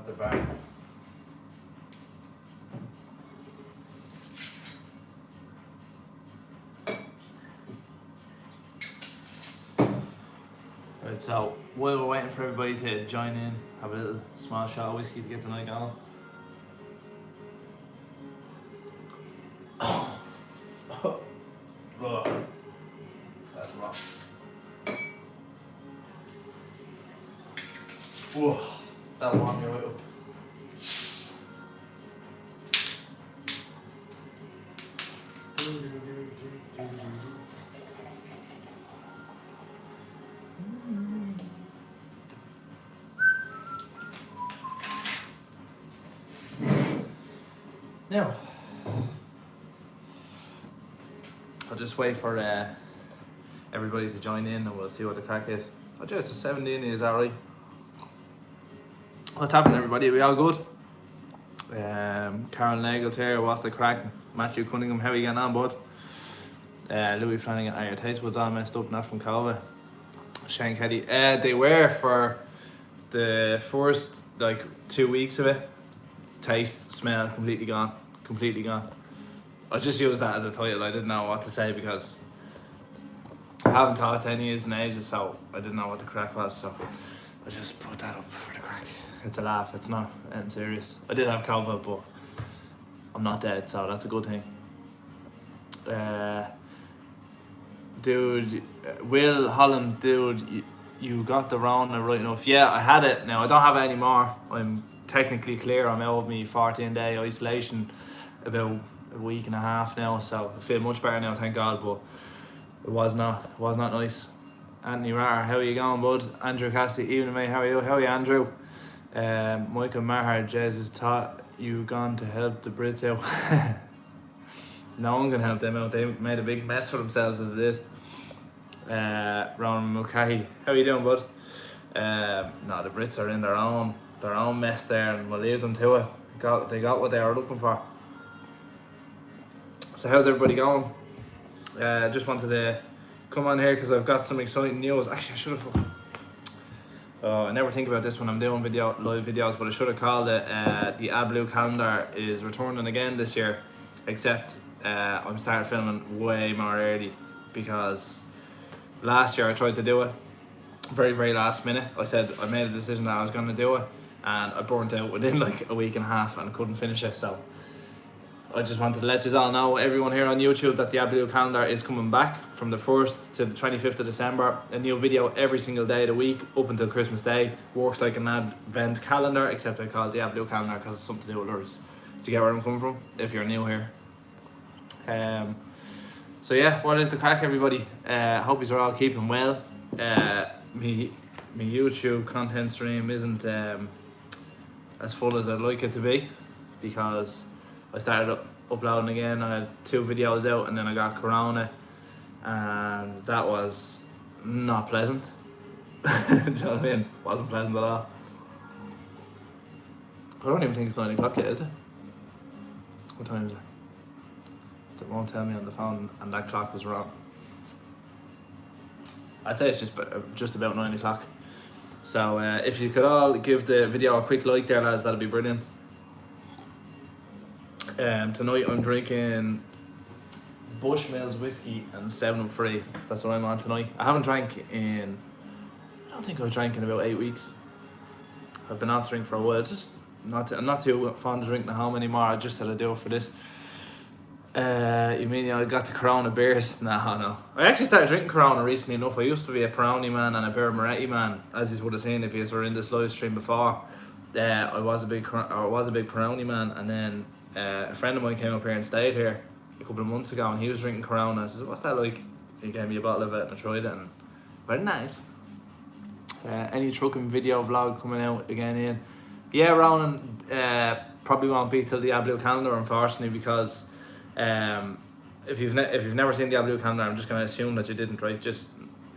at the back. Right, so while we're waiting for everybody to join in, have a little small shot of whiskey to get the night going. Oh, that's rough. Whoa, that'll warm you right up. Now, I'll just wait for everybody to join in and we'll see what the crack is. Oh, just 17 is alright. What's happening, everybody? Are we all good? Carol Nagels here. What's the crack? Matthew Cunningham, how are you getting on, bud? Louis Flanagan, are your taste buds all messed up, not from COVID? Shane Kelly. They were for the first 2 weeks of it. Taste, smell, completely gone. Completely gone. I just used that as a title. I didn't know what to say because I haven't taught any years in ages, so I didn't know what the crack was, so I just put that up for the crack. It's a laugh, it's not anything serious. I did have COVID, but I'm not dead, so that's a good thing. Dude, Will Holland, dude, you got the Rona right enough. Yeah, I had it. Now I don't have it anymore. I'm technically clear. I'm out of me 14-day isolation about a week and a half now, so I feel much better now, thank God. But it was not nice. Anthony Rar, how are you going, bud? Andrew Cassidy, evening mate. How are you? How are you, Andrew? Michael Maher, Jez has taught you gone to help the Brits out. No one can help them out. They made a big mess for themselves as it is. Ron Mulcahy, how are you doing, bud? No, the Brits are in their own mess there, and we'll leave them to it. They got what they were looking for. So how's everybody going? Just wanted to come on here because I've got some exciting news. Actually, I should have. I never think about this when I'm doing live videos, but I should have called it. The Adblue calendar is returning again this year, except I'm starting filming way more early because last year I tried to do it very last minute. I made a decision that I was going to do it, and I burnt out within a week and a half and couldn't finish it. So I just wanted to let you all know, everyone here on YouTube, that the Adblue calendar is coming back from the 1st to the 25th of December. A new video every single day of the week up until Christmas Day. Works like an advent calendar, except I call it the Adblue calendar because it's something to do with others. Do you get where I'm coming from? If you're new here. So yeah, what is the crack, everybody? Hope you're all keeping well. Me YouTube content stream isn't as full as I'd like it to be because I started uploading again. I had 2 videos out and then I got Corona, and that was not pleasant. Do you know what I mean? Wasn't pleasant at all. I don't even think it's 9 o'clock yet, is it? What time is it? It won't tell me on the phone, and that clock was wrong. I'd say it's just about 9 o'clock. So if you could all give the video a quick like there, lads, that'd be brilliant. Tonight I'm drinking Bushmills whiskey and 7 Up Free. That's what I'm on tonight. I don't think I've drank in about 8 weeks. I've been off drink for a while. I'm not too fond of drinking at home anymore. I just had to do it for this. You mean I got the Corona beers? No. I actually started drinking Corona recently enough. I used to be a Peroni man and a Beer Moretti man, as you would have seen if you were in this live stream before. I was a big Peroni man, and then a friend of mine came up here and stayed here a couple of months ago, and he was drinking Corona. I said, "What's that like?" He gave me a bottle of it, and I tried it, and very nice. Any trucking video vlog coming out again, Ian? Yeah, Ronan, probably won't be till the Adblue calendar, unfortunately, because if you've never seen the Adblue calendar, I'm just going to assume that you didn't, right? Just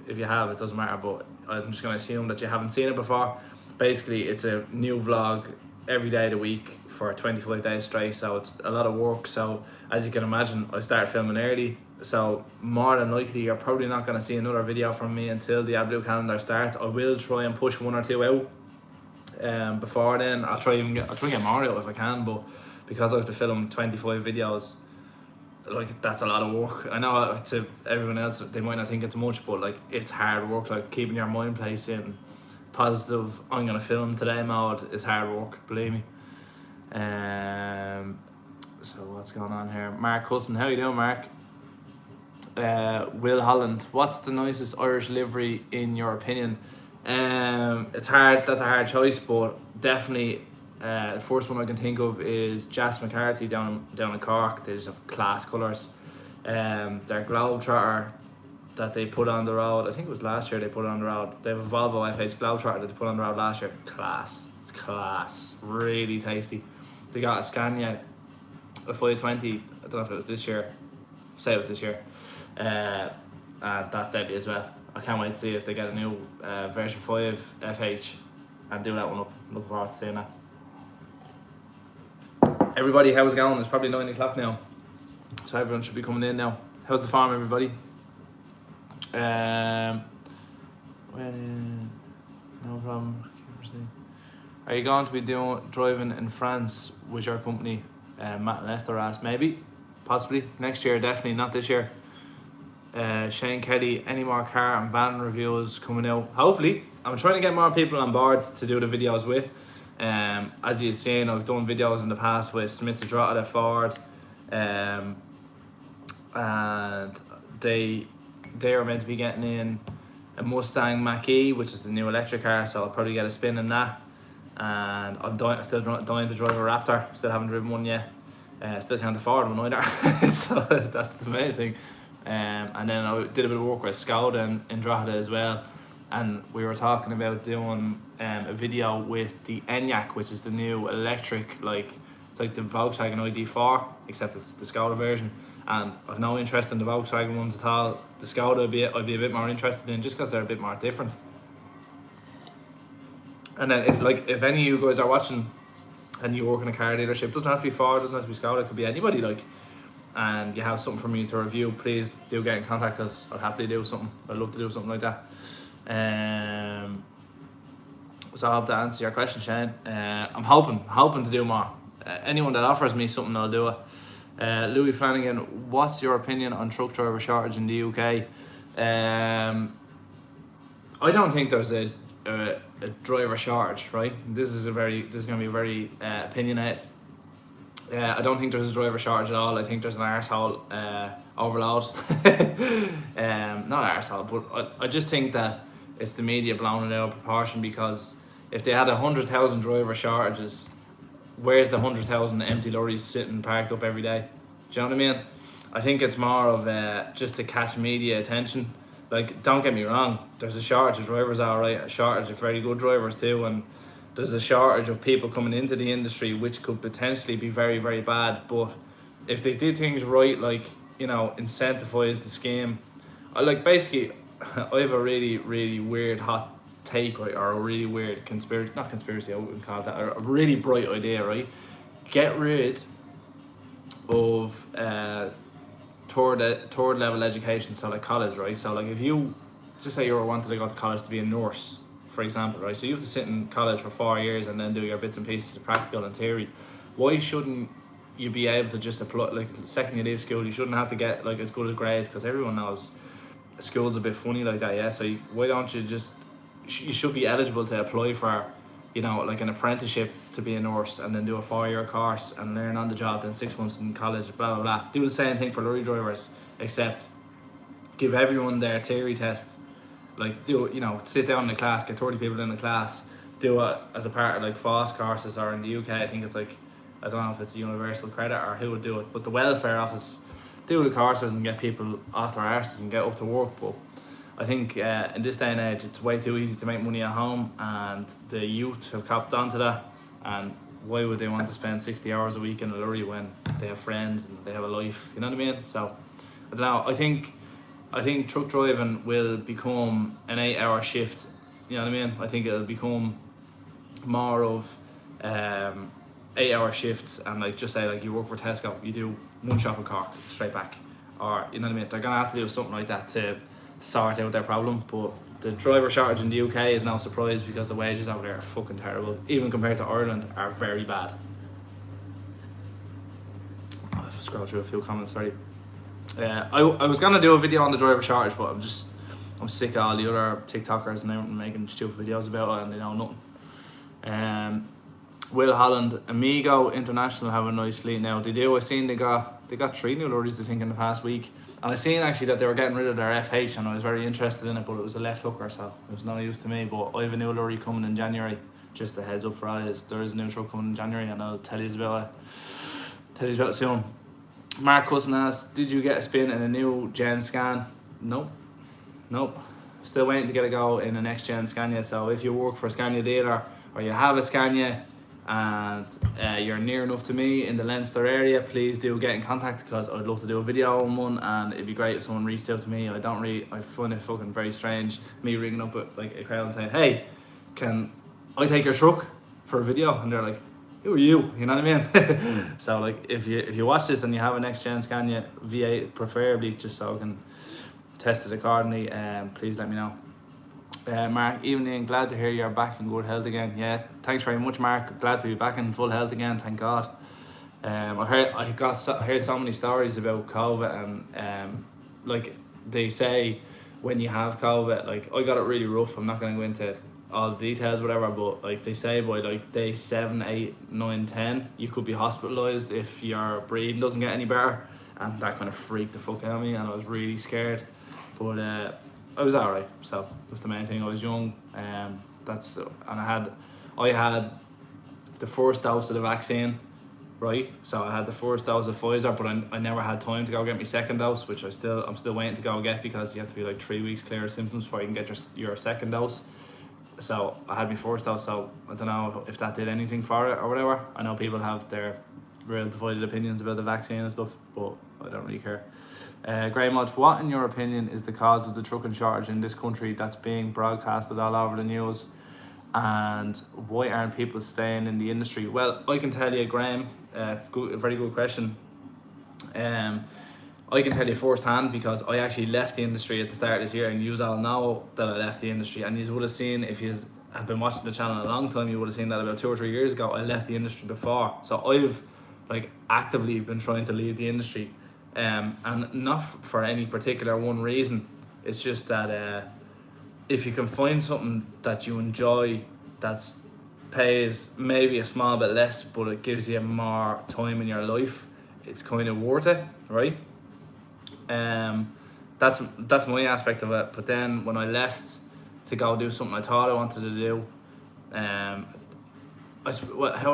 if you have, it doesn't matter, but I'm just going to assume that you haven't seen it before. Basically, it's a new vlog every day of the week for 25 days straight, so it's a lot of work. So as you can imagine, I started filming early, so more than likely you're probably not going to see another video from me until the Adblue calendar starts. I will try and push 1 or 2 out Before then, I'll try and get more out if I can, but because I have to film 25 videos, like that's a lot of work. I know to everyone else they might not think it's much, but like it's hard work. Like keeping your mind placed in positive, I'm gonna film today mode is hard work, believe me. So what's going on here? Mark Coulson, how you doing, Mark? Will Holland, what's the nicest Irish livery in your opinion? It's hard. That's a hard choice, but definitely the first one I can think of is Jas McCarthy down in Cork. They just have class colours. Their Globetrotter that they put on the road, I think it was last year they put it on the road. They have a Volvo FH Globetrotter that they put on the road last year. Class. It's class. Really tasty. They got a Scania, a 520, I don't know if it was this year. Say it was this year. And that's deadly as well. I can't wait to see if they get a new version 5 FH and do that one up. Looking forward to seeing that. Everybody, how's it going? It's probably 9 o'clock now, so everyone should be coming in now. How's the farm, everybody? No problem. Are you going to be driving in France with your company? Matt and Lester asked. Maybe, possibly next year. Definitely not this year. Shane Kelly, any more car and van reviews coming out? Hopefully. I'm trying to get more people on board to do the videos with. As you've seen, I've done videos in the past with Smith Drogheda Ford, and they are meant to be getting in a Mustang Mach-E, which is the new electric car, so I'll probably get a spin in that. And I'm still dying to drive a Raptor. Still haven't driven one yet. Still can't afford one either. So that's the main thing. And then I did a bit of work with Skoda in Drogheda as well, and we were talking about doing a video with the Enyaq, which is the new electric, like it's like the Volkswagen ID4 except it's the Skoda version. And I've no interest in the Volkswagen ones at all. The Skoda I'd be a bit more interested in, just because they're a bit more different. And then if any of you guys are watching and you work in a car dealership, doesn't have to be Ford, doesn't have to be Skoda, it could be anybody, like, and you have something for me to review, please do get in contact, because I'd happily do something. I'd love to do something like that. So I hope that answers your question, Shane. I'm hoping to do more. Anyone that offers me something, I'll do it. Louis Flanagan, what's your opinion on truck driver shortage in the UK? I don't think there's a driver shortage, right? This is going to be very opinionated. I don't think there's a driver shortage at all. I think there's an arsehole overload. Not arsehole, but I just think that it's the media blowing it out of proportion, because if they had 100,000 driver shortages, where's the 100,000 empty lorries sitting parked up every day? Do you know what I mean? I think it's more of just to catch media attention. Like, don't get me wrong, there's a shortage of drivers, alright, a shortage of very good drivers too, and there's a shortage of people coming into the industry, which could potentially be very, very bad. But if they did things right, like, you know, incentivize the scheme, basically, I have a really, really weird hot take, right, or a really weird not conspiracy, I wouldn't call it that, a really bright idea, right? Get rid of third level education, so like college, right? So like if you just say you were wanted to go to college to be a nurse, for example, right? So you have to sit in college for 4 years and then do your bits and pieces of practical and theory. Why shouldn't you be able to just apply, like the second you leave school, you shouldn't have to get like as good as grades, because everyone knows school's a bit funny like that, yeah? So why don't you just, you should be eligible to apply for, you know, like an apprenticeship to be a nurse, and then do a 4-year course and learn on the job, then 6 months in college, blah blah blah. Do the same thing for lorry drivers, except give everyone their theory tests. Like, do it, you know, sit down in the class, get 30 people in the class, do it as a part of like FOSS courses, or in the UK I think it's like, I don't know if it's universal credit or who would do it, but the welfare office do the courses and get people off their arses and get up to work. But I think in this day and age it's way too easy to make money at home, and the youth have copped onto that. And why would they want to spend 60 hours a week in a lorry when they have friends and they have a life, you know what I mean? So I don't know, I think truck driving will become an 8-hour shift, you know what I mean? I think it'll become more of 8-hour shifts, and like, just say like you work for Tesco, you do one shop in Cork, straight back, or you know what I mean? They're gonna have to do something like that to sort out their problem. But the driver shortage in the UK is no surprise because the wages over there are fucking terrible, even compared to Ireland, are very bad. I'll scroll through a few comments, sorry. I was gonna do a video on the driver shortage, but I'm sick of all the other TikTokers and everyone making stupid videos about it and they know nothing. Will Holland, Amigo International have a nice fleet now. They do. I seen they got 3 new lorries I think in the past week. And I seen actually that they were getting rid of their FH and I was very interested in it, but it was a left hooker, so it was no use to me. But I have a new lorry coming in January. Just a heads up for all is there is a new truck coming in January and I'll tell you about it soon. Mark Cousin asked, did you get a spin in a new gen scan? Nope. Still waiting to get a go in the next gen Scania. So if you work for a Scania dealer or you have a Scania and you're near enough to me in the Leinster area, please do get in contact because I'd love to do a video on one and it'd be great if someone reached out to me. I find it fucking very strange me ringing up at like a crowd and saying, hey, can I take your truck for a video? And they're like, who are you? You know what I mean? So like if you watch this and you have a next gen Scania V8 preferably, just so I can test it accordingly, please let me know. Mark, evening, glad to hear you're back in good health again. Yeah, thanks very much, Mark. Glad to be back in full health again, thank God. I heard so many stories about COVID and like they say when you have COVID, like I got it really rough. I'm not going to go into all the details, whatever, but like they say by like day 7, 8, 9, 10, you could be hospitalised if your breathing doesn't get any better, and that kind of freaked the fuck out of me, and I was really scared. But I was alright, so that's the main thing. I was young, and I had the first dose of the vaccine, right? So I had the first dose of Pfizer, but I never had time to go get my second dose, which I'm still waiting to go get because you have to be like 3 weeks clear of symptoms before you can get your second dose. So I had my first dose, so I don't know if that did anything for it or whatever. I know people have their real divided opinions about the vaccine and stuff, but I don't really care. Grey Mulch, what in your opinion is the cause of the trucking shortage in this country that's being broadcasted all over the news, and why aren't people staying in the industry? Well, I can tell you, Graham, a very good question. I can tell you firsthand because I actually left the industry at the start of this year, and you all know that I left the industry, and you would have seen, if you have been watching the channel a long time, you would have seen that about 2 or 3 years ago I left the industry before. So I've like actively been trying to leave the industry, and not for any particular one reason. It's just that if you can find something that you enjoy that pays maybe a small bit less but it gives you more time in your life, it's kind of worth it, right? That's my aspect of it. But then when I left to go do something I thought I wanted to do, how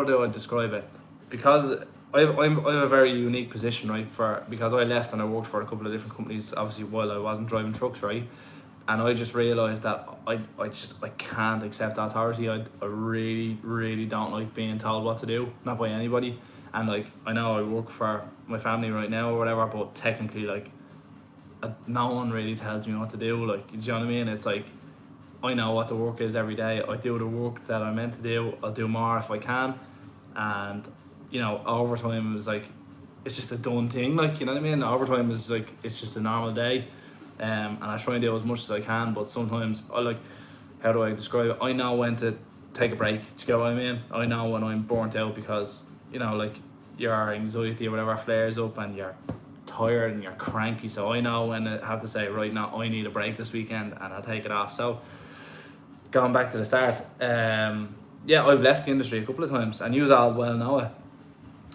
do I describe it? Because I have a very unique position, right? Because I left and I worked for a couple of different companies, obviously while I wasn't driving trucks, right? And I just realised that I can't accept authority. I really, really don't like being told what to do, not by anybody. And like, I know I work for my family right now or whatever, but technically like no one really tells me what to do. Like, do you know what I mean? It's like, I know what the work is every day. I do the work that I'm meant to do. I'll do more if I can. And, you know, overtime is like, it's just a done thing. Like, you know what I mean? Overtime is like, it's just a normal day. And I try and do as much as I can, but sometimes how do I describe it? I know when to take a break. Do you get what I mean? I know when I'm burnt out because, you know, like your anxiety or whatever flares up and you're tired and you're cranky. So I know when I have to say, right now, I need a break this weekend and I'll take it off. So going back to the start, yeah, I've left the industry a couple of times and you all well know it.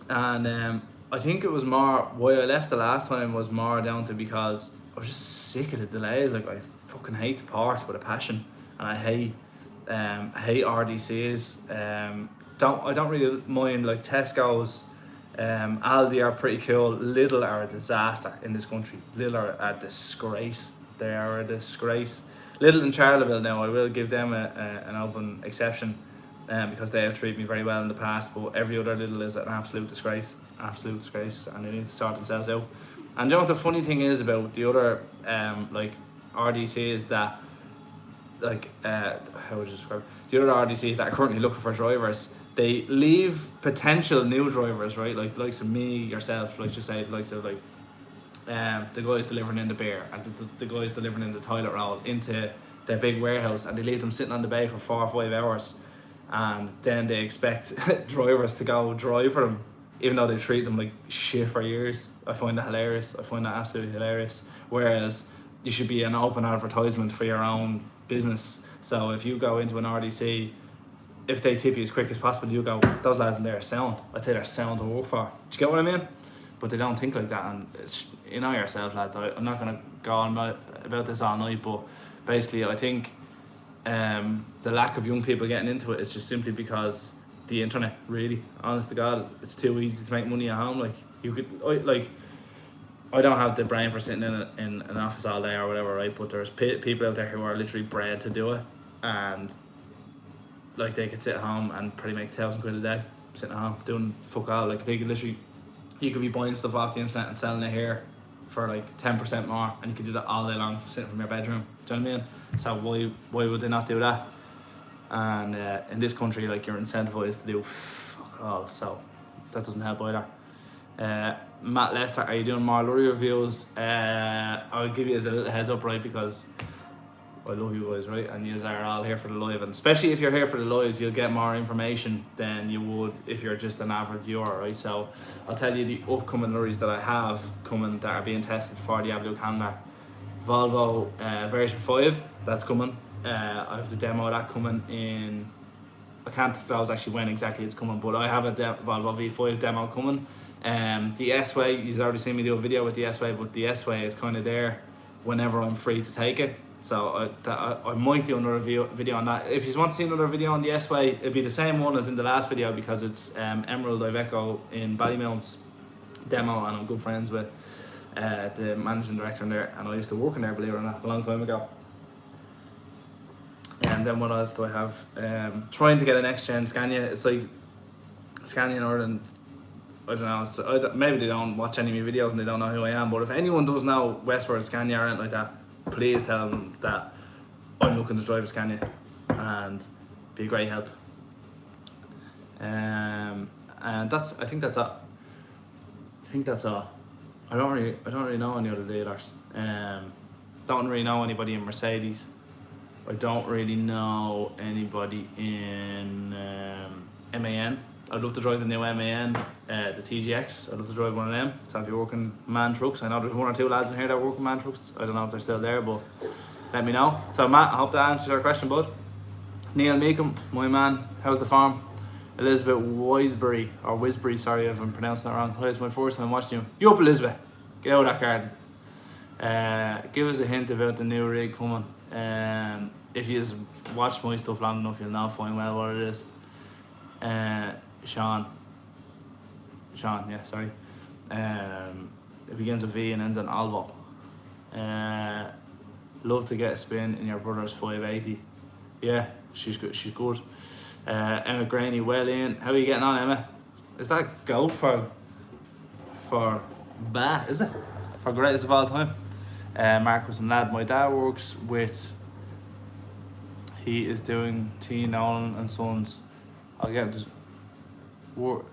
And I think it was more, why I left the last time was more down to because I was just sick of the delays. Like, I fucking hate the port with a passion, and I hate RDCs. I don't really mind like Tesco's. Aldi are pretty cool. Lidl are a disaster in this country. Lidl are a disgrace. They are a disgrace. Lidl in Charleville now, I will give them an open exception, because they have treated me very well in the past. But every other Lidl is an absolute disgrace, and they need to sort themselves out. And you know what the funny thing is about the other like RDCs that like how would you describe it? The other RDCs that are currently looking for drivers, they leave potential new drivers, right? Like the likes of me, yourself, like just say likes of like the guys delivering in the beer and the guys delivering in the toilet roll into their big warehouse, and they leave them sitting on the bay for 4 or 5 hours, and then they expect drivers to go drive for them, even though they treat them like shit for years. I find that hilarious. I find that absolutely hilarious. Whereas you should be an open advertisement for your own business. So if you go into an RDC, if they tip you as quick as possible, you go, those lads in there are sound. I'd say they're sound to work for. Do you get what I mean? But they don't think like that, and it's, you know yourself, lads. I'm not going to go on about this all night, but basically I think the lack of young people getting into it is just simply because the internet, really, honest to God, it's too easy to make money at home. Like, you could, I don't have the brain for sitting in an office all day or whatever, right? But there's people out there who are literally bred to do it, and like they could sit at home and probably make £1,000 a day sitting at home doing fuck all. Like, they could literally, you could be buying stuff off the internet and selling it here for like 10% more, and you could do that all day long sitting from your bedroom. Do you know what I mean? So why would they not do that? And in this country, like, you're incentivized to do fuck all, so that doesn't help either. Matt Lester, are you doing more lorry reviews? I'll give you as a little heads up, right, because I love you guys, right, and you are all here for the live, and especially if you're here for the lives, you'll get more information than you would if you're just an average viewer, right? So I'll tell you the upcoming lorries that I have coming that are being tested for the Adblue calendar. Volvo version 5, that's coming. I have the demo of that coming in, I can't disclose actually when exactly it's coming, but I have a Volvo V5 demo coming. The S-Way, you've already seen me do a video with the S-Way, but the S-Way is kind of there whenever I'm free to take it. So I might do another video on that. If you want to see another video on the S-Way, it'll be the same one as in the last video, because it's Emerald Iveco in Ballymount's demo, and I'm good friends with the managing director in there, and I used to work in there, believe it or not, a long time ago. And then what else do I have? Trying to get a next gen Scania. It's like Scania Northern, I don't know, maybe they don't watch any of my videos and they don't know who I am, but if anyone does know Westward Scania or anything like that, please tell them that I'm looking to drive a Scania and be a great help. And that's, I think that's all. I don't really know any other dealers. Don't really know anybody in Mercedes. I don't really know anybody in MAN. I'd love to drive the new MAN, the TGX. I'd love to drive one of them. So if you're working MAN trucks, I know there's 1 or 2 lads in here that work in MAN trucks. I don't know if they're still there, but let me know. So Matt, I hope that answers your question, bud. Neil Meekum, my man, how's the farm? Elizabeth Wisbury, sorry if I'm pronouncing that wrong. It's my first time watching you. You up, Elizabeth? Get out of that garden. Give us a hint about the new rig coming. If you watch my stuff long enough, you'll know fine well what it is. Sean, yeah, sorry. It begins with V and ends on Alvo. Love to get a spin in your brother's 580. Yeah, she's good. Emma Graney, well in. How are you getting on, Emma? Is that gold for is it? For greatest of all time? Marcus and lad, my dad works with, he is doing T. Nolan and Sons. I'll get him to work.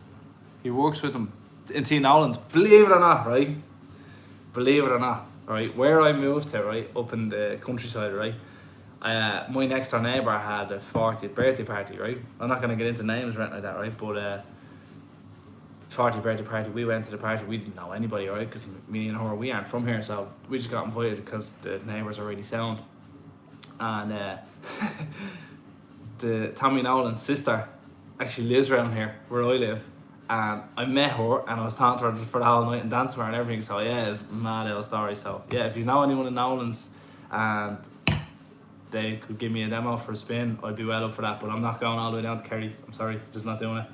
He works with them in T. Nolan's. Believe it or not, right? Believe it or not, right? Where I moved to, right, up in the countryside, right? My next door neighbour had a 40th birthday party, right? I'm not gonna get into names or anything like that, right? But 40th birthday party, we went to the party, we didn't know anybody, right? Because me and her, we aren't from here, so we just got invited because the neighbours are really sound. And the Tommy Nolan's sister actually lives around here where I live, and I met her and I was talking to her for the whole night and dancing with her and everything. So yeah, it's a mad little story. So yeah, if you know anyone in Nolan's and they could give me a demo for a spin, I'd be well up for that, but I'm not going all the way down to Kerry. I'm sorry, just not doing it.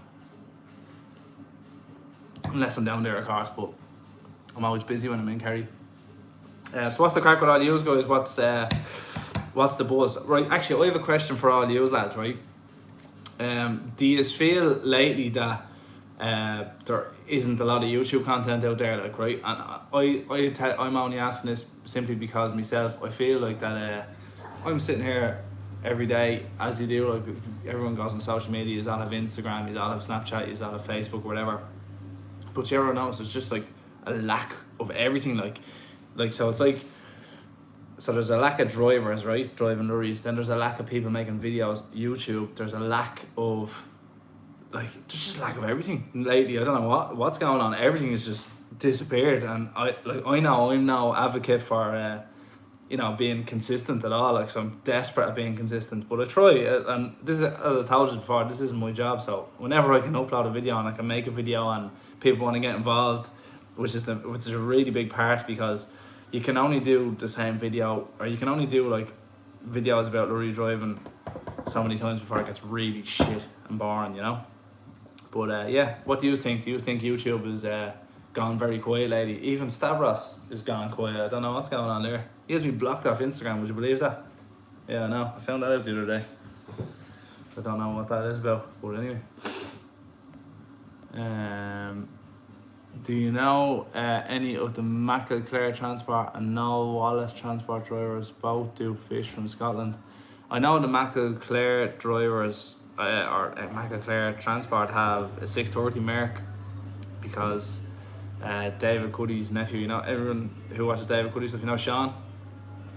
Unless I'm down there, of course, but I'm always busy when I'm in Kerry. So what's the crack with all you guys? What's the buzz? Right, actually, I have a question for all you lads, right? Do you feel lately that there isn't a lot of YouTube content out there, like, right? And I'm only asking this simply because myself, I feel like that I'm sitting here every day, as you do, like everyone goes on social media, you all have Instagram, you all have Snapchat, you all have Facebook, whatever. But you ever notice there's just like a lack of everything, like Like, so it's like, so there's a lack of drivers, right, driving lorries. Then there's a lack of people making videos. YouTube, there's a lack of, like, there's just a lack of everything lately. I don't know what's going on. Everything has just disappeared, and I know I'm no advocate for you know, being consistent at all. Like, so I'm desperate at being consistent, but I try. And this is, as I told you before, this isn't my job. So whenever I can upload a video and I can make a video and people want to get involved, which is a really big part, because you can only do the same video, or you can only do like videos about lorry driving so many times before it gets really shit and boring, you know. But yeah, what do you think? Do you think YouTube is gone very quiet lately? Even Stavros is gone quiet. I don't know what's going on there. He has me blocked off Instagram. Would you believe that? Yeah, I know. I found that out the other day. I don't know what that is about, but anyway. Do you know any of the McAclair Transport and Noel Wallace Transport drivers? Both do fish from Scotland. I know the McAclair drivers or McAclair Transport have a 630 Merc, because David Cuddy's nephew, you know, everyone who watches David Cuddy stuff, you know Sean,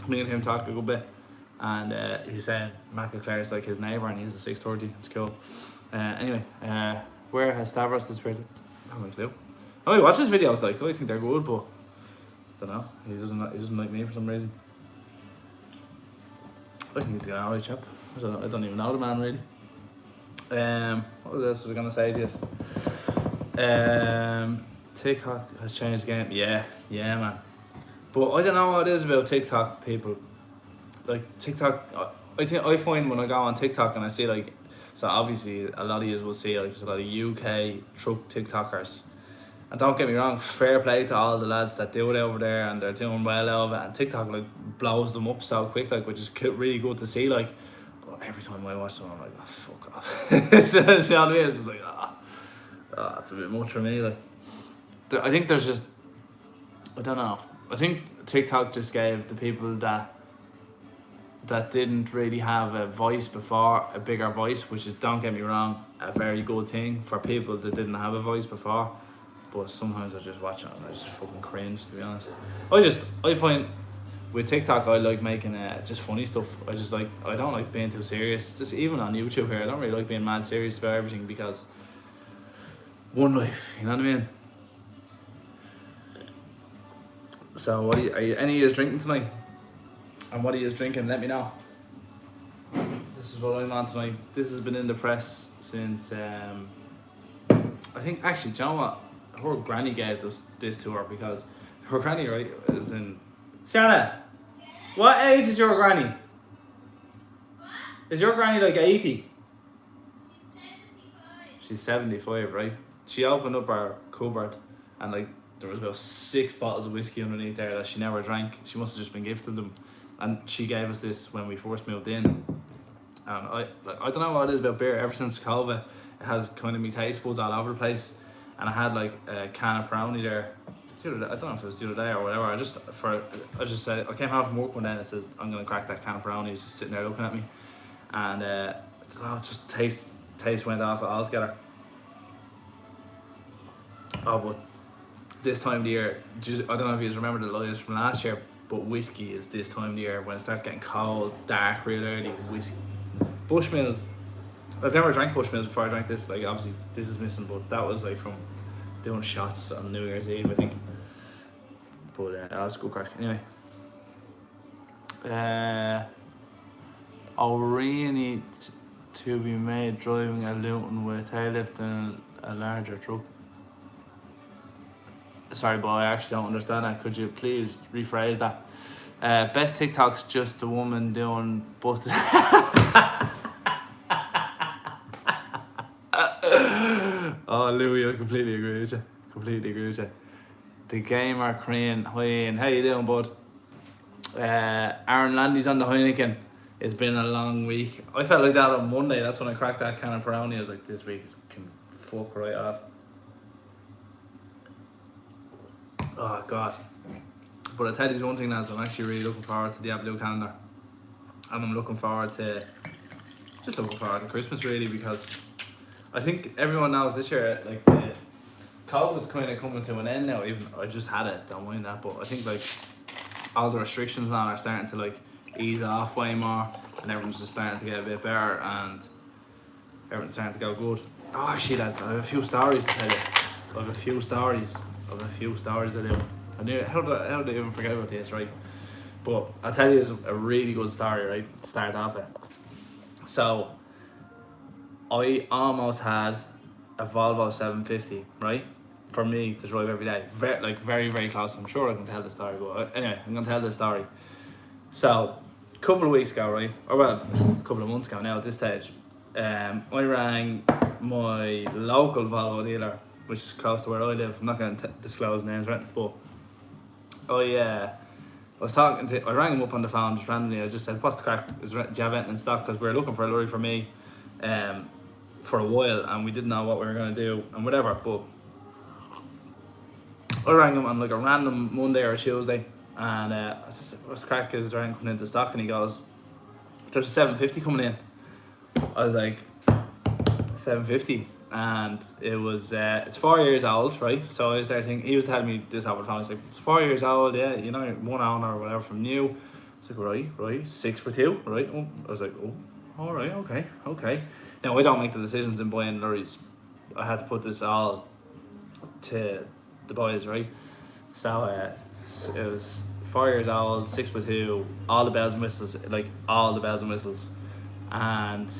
me and him talk a good bit, and he's saying McAclair is like his neighbour and he's a 630. It's cool. Anyway, where has Stavros disappeared? I have no clue. I watch his videos, like, I think they're good, but I don't know, he doesn't like me for some reason. I think he's a alright chap. I don't even know the man really. What else was I gonna say to this? TikTok has changed the game. Yeah, man. But I don't know what it is about TikTok, people. Like, TikTok, I find when I go on TikTok and I see, like, so obviously a lot of you will see, like, there's a lot of UK truck TikTokers. And don't get me wrong, fair play to all the lads that do it over there, and they're doing well over it, and TikTok, like, blows them up so quick, like, which is really good to see, like. But every time I watch them, I'm like, oh, fuck off. You know what I mean? It's just like, that's a bit much for me, like. I think there's just, I don't know, I think TikTok just gave the people that didn't really have a voice before a bigger voice, which is, don't get me wrong, a very good thing for people that didn't have a voice before. But sometimes I just watch it and I just fucking cringe, to be honest. I find with TikTok, I like making just funny stuff. I don't like being too serious. Just even on YouTube here, I don't really like being mad serious about everything, because one life, you know what I mean? So are you any of you drinking tonight? And what are you drinking? Let me know. This is what I'm on tonight. This has been in the press since I think, actually, do you know what? Her granny gave us this to her, because her granny, right, is in... Sienna, what age is your granny? What? Is your granny like 80? She's 75, right? She opened up our cupboard and, like, there was about 6 bottles of whiskey underneath there that she never drank. She must have just been gifted them. And she gave us this when we first moved in. And I don't know what it is about beer. Ever since COVID, it has kind of me taste buds all over the place. And I had like a can of Peroni there. I don't know if it was the other day or whatever. I just said, I came home from work one day and I said, I'm gonna crack that can of Peroni. He's just sitting there looking at me, and just taste went off it altogether. Oh, but this time of the year, I don't know if you guys remember the lies from last year, but whiskey is this time of the year when it starts getting cold, dark, real early. Whiskey, Bushmills. I've never drank Bushmills before I drank this. Like, obviously this is missing, but that was like from doing shots on New Year's Eve, I think. But that was a good crack. Anyway, O'Reilly to be made driving a Luton with a tail lift and a larger truck. Sorry, boy, I actually don't understand that. Could you please rephrase that? Best TikToks, just the woman doing busted. Oh, Louis, I completely agree with you. The gamer Korean, how you doing, bud? Aaron Landy's on the Heineken. It's been a long week. I felt like that on Monday. That's when I cracked that can of Peroni. I was like, this week can fuck right off. Oh God. But I tell you one thing, lads, I'm actually really looking forward to the Adblue calendar. And I'm looking forward to Christmas, really, because I think everyone knows this year, like, the COVID's kind of coming to an end now. Even I just had it, don't mind that, but I think, like, all the restrictions on are starting to like ease off way more, and everyone's just starting to get a bit better, and everyone's starting to go good. Oh, actually, lads, I have a few stories to tell you. I have a few stories to do. I knew how did I even forget about this, right? But I'll tell you, it's a really good story, right? To start off with. So, I almost had a Volvo 750, right? For me to drive every day. Very, very close. I'm sure I can tell the story, but anyway, I'm going to tell the story. So, a couple of weeks ago, right? Or well, a couple of months ago now at this stage, I rang my local Volvo dealer, which is close to where I live. I'm not going to disclose names, right? But I rang him up on the phone just randomly. I just said, "What's the crack? Do you have anything in stock?" Because we were looking for a lorry for me for a while, and we didn't know what we were going to do and whatever. But I rang him on like a random Monday or Tuesday, and I said, "What's the crack? Is there anything coming into stock?" And he goes, "There's a 750 coming in." I was like, 750, and it was it's 4 years old, right? So I was there thinking, he was telling me this over the phone. He's like, "It's 4 years old, yeah, you know, one owner or whatever from new." I was like, right, 6 for 2, right? Oh, I was like, oh, all right, okay. Now I don't make the decisions in buying lorries. I had to put this all to the boys, right? So it was 4 years old, 6 for 2, all the bells and whistles, and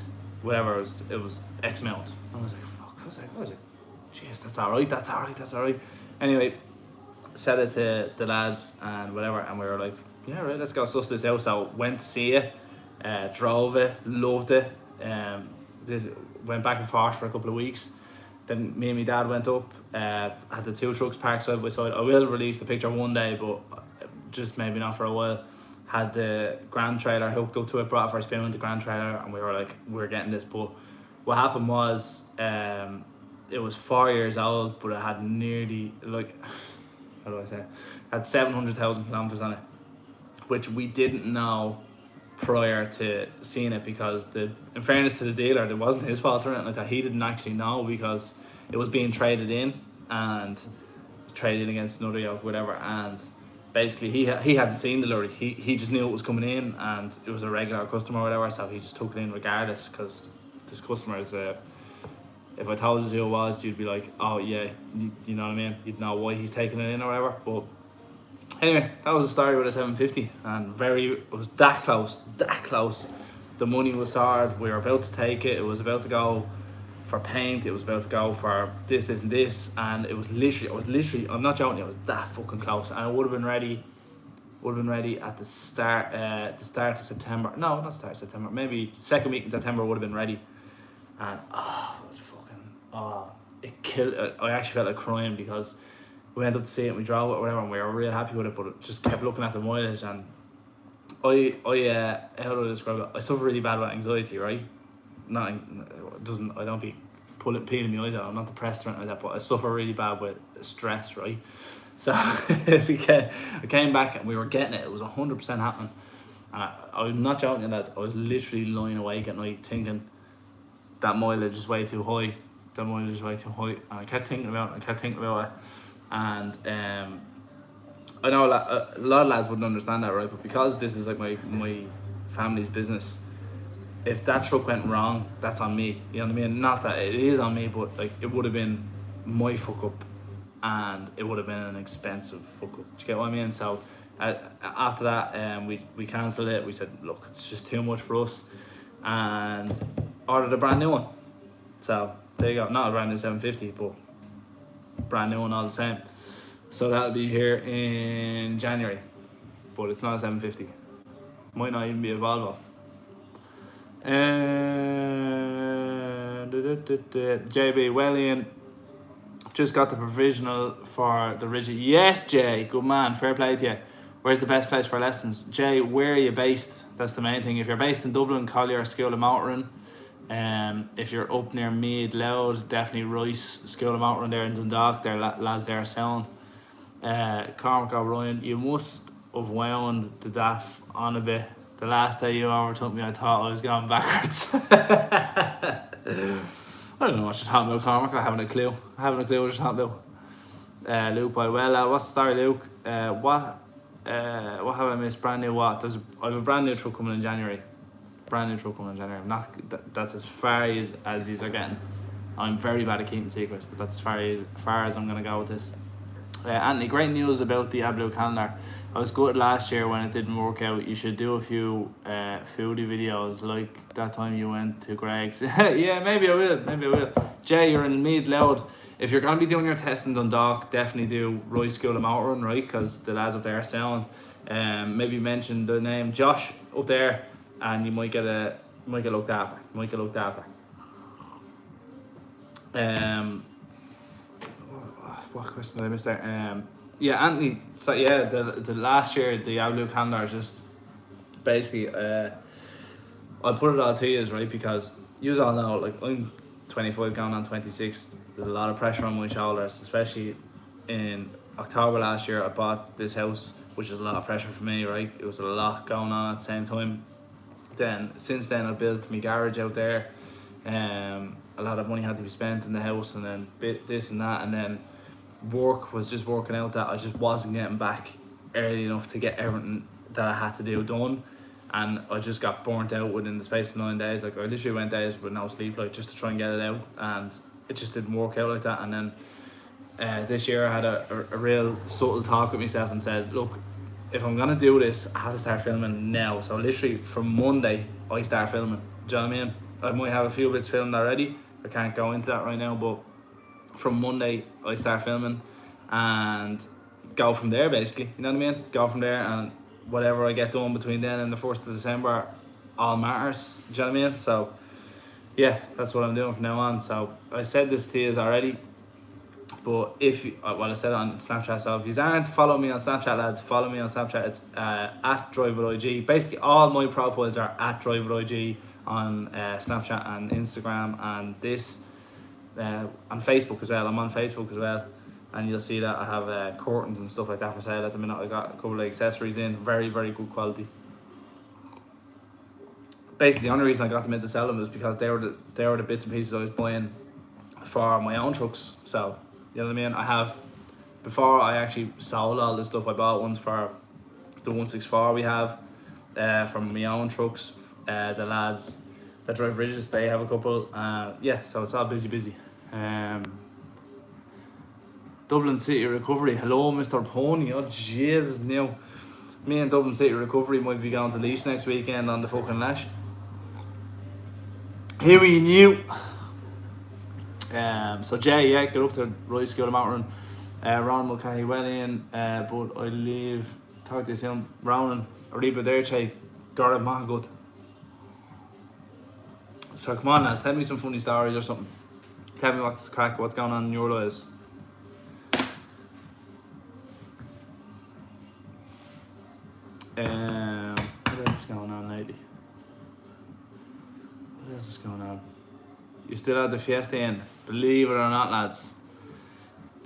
whatever, it was X amount. I was like, fuck, I was like, jeez, that's alright. Anyway, said it to the lads and whatever, and we were like, yeah, right, let's go suss this out. So went to see it, drove it, loved it, went back and forth for a couple of weeks. Then me and my dad went up, had the 2 trucks parked side by side. I will release the picture one day, but just maybe not for a while. Had the Grand trailer hooked up to it, brought it for a spin with the Grand trailer, and we were like, we're getting this. But what happened was, it was 4 years old, but it had nearly, like, how do I say, had 700,000 kilometers on it, which we didn't know prior to seeing it, because in fairness to the dealer, it wasn't his fault or anything like that. He didn't actually know, because it was being traded in and traded against another yoke, whatever, and basically he hadn't seen the lorry. He just knew it was coming in, and it was a regular customer or whatever, so he just took it in regardless, because this customer is if I told you who it was, you'd be like, oh yeah, you know what I mean, you'd know why he's taking it in or whatever. But anyway, that was the story with a 750, and it was that close. The money was sorted, we were about to take it, it was about to go for paint, it was about to go for this and this, and it was literally, I'm not joking, it was that fucking close, and it would have been ready at the start of September. No, not start of September, maybe second week in September would have been ready. And it killed. I actually felt like crying, because we went up to see it and we drove it or whatever, and we were real happy with it, but it just kept looking at the mileage, and how do I describe it? I suffer really bad with anxiety, right? I don't be peeling my eyes out, I'm not depressed or anything like that, but I suffer really bad with stress, right? So I came back and we were getting it. It was 100% happening, and I'm not joking, lads. I was literally lying awake at night thinking that mileage is way too high. And I kept thinking about it. And I know a lot of lads wouldn't understand that, right? But because this is like my family's business, if that truck went wrong, that's on me. You know what I mean? Not that it is on me, but like it would have been my fuck up, and it would have been an expensive fuck up. Do you get what I mean? So after that, we cancelled it. We said, look, it's just too much for us, and ordered a brand new one. So there you go. Not a brand new 750, but brand new one all the same. So that'll be here in January, but it's not a 750. Might not even be a Volvo. JB, well, Ian, just got the provisional for the rigid. Yes, Jay, good man, fair play to you. Where's the best place for lessons? Jay, where are you based? That's the main thing. If you're based in Dublin, Collier School of Motoring. If you're up near Mead, Loud, definitely Rice School of Motoring there in Dundalk. There lads there are sound. Cormac O'Brien, you must have wound the daft on a bit. The last day you overtook me, I thought I was going backwards. I don't know what you're talking about, Cormac. I haven't a clue what you're talking about. Luke, what's the story, Luke? What What have I missed? Brand new what? I have a brand new truck coming in January. Brand new truck coming in January. I'm not. That's as far as these are getting. I'm very bad at keeping secrets, but that's as far as I'm gonna go with this. Anthony, great news about the Adblue calendar. I was good last year when it didn't work out. You should do a few foodie videos like that time you went to Greg's. Yeah, maybe I will. Jay, you're in Meath Loud. If you're going to be doing your test in Dundalk, definitely do Roy School of Motoring, right? Because the lads up there are sound. Maybe mention the name Josh up there, and you might get looked after. What question did I miss there? Yeah, Anthony. So yeah, the last year the Adblue calendar is just basically I'll put it all to you, right? Because you all know, like, I'm 25 going on 26. There's a lot of pressure on my shoulders, especially in October last year. I bought this house, which is a lot of pressure for me, right? It was a lot going on at the same time. Then since then I built my garage out there. A lot of money had to be spent in the house, and then this and that, and then work was just working out that I just wasn't getting back early enough to get everything that I had to do done, and I just got burnt out within the space of 9 days. Like, I literally went days with no sleep, like, just to try and get it out, and it just didn't work out like that. And then this year I had a real subtle talk with myself and said, look, if I'm gonna do this, I have to start filming now. So literally from Monday I start filming. Do you know what I mean? I might have a few bits filmed already. I can't go into that right now, but from Monday I start filming and go from there, basically. You know what I mean? Go from there, and whatever I get done between then and the 1st of December all matters. Do you know what I mean? So yeah, that's what I'm doing from now on. So I said this to you already, but if you, well, I said it on Snapchat, so if you aren't following me on Snapchat, lads, follow me on Snapchat. It's at DriveWithIG. Basically all my profiles are at DriveWithIG on Snapchat and Instagram, and this on Facebook as well. I'm on Facebook as well, and you'll see that I have curtains and stuff like that for sale at the minute. I got a couple of accessories in, very, very good quality. Basically the only reason I got them into sell them is because they were the bits and pieces I was buying for my own trucks. So you know what I mean? I have, before I actually sold all this stuff, I bought ones for the 164 we have from my own trucks. The lads that drive Bridges, they have a couple. Yeah, so it's all busy. Dublin City Recovery. Hello, Mr. Pony. Oh, Jesus, now. Me and Dublin City Recovery might be going to Laois next weekend on the fucking lash. Here we knew. So Jay, yeah, get up to Roy School of Mountain. Ron Mulcahy well in, but I leave. Talk to you soon. Ronan, Ariba there, Jay. Gareth Mahagut. So come on, lads, tell me some funny stories or something. Tell me what's crack, what's going on in your lives. What else is going on lately? What else is going on? You still had the fiesta in, believe it or not, lads.